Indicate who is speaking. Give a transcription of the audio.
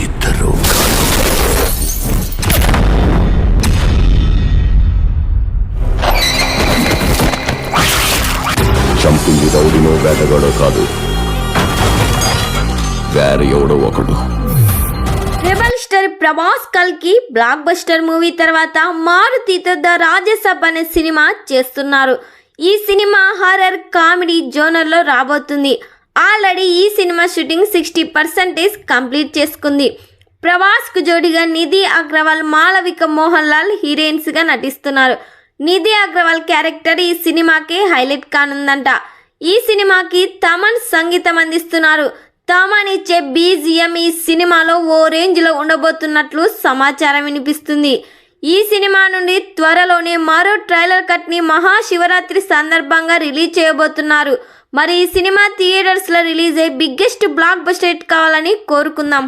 Speaker 1: ఇద్దరు చంపింది రౌడీనో వేటగాడో కాదు, వేరే ఎవడో ఒకడు.
Speaker 2: రెబల్ స్టార్ ప్రభాస్ కల్కి బ్లాక్ బస్టర్ మూవీ తర్వాత మారుతితో ద రాజ్యసభ అనే సినిమా చేస్తున్నారు. ఈ సినిమా హారర్ కామెడీ జోనర్లో రాబోతుంది. ఆల్రెడీ ఈ సినిమా షూటింగ్ 60% కంప్లీట్ చేసుకుంది. ప్రభాస్కు జోడిగా నిధి అగ్రవాల్, మాళవిక మోహన్ లాల్ హీరోయిన్స్గా నటిస్తున్నారు. నిధి అగ్రవాల్ క్యారెక్టర్ ఈ సినిమాకి హైలైట్ కానుందంట. ఈ సినిమాకి తమన్ సంగీతం అందిస్తున్నారు. తమన్ ఇచ్చే బీజిఎం ఈ సినిమాలో ఓ రేంజ్లో ఉండబోతున్నట్లు సమాచారం వినిపిస్తుంది. ఈ సినిమా నుండి త్వరలోనే మరో ట్రైలర్ కట్ని మహాశివరాత్రి సందర్భంగా రిలీజ్ చేయబోతున్నారు. మరి ఈ సినిమా థియేటర్స్లో రిలీజ్ అయ్యి బిగ్గెస్ట్ బ్లాక్ బస్టర్ హిట్ కావాలని కోరుకుందాం.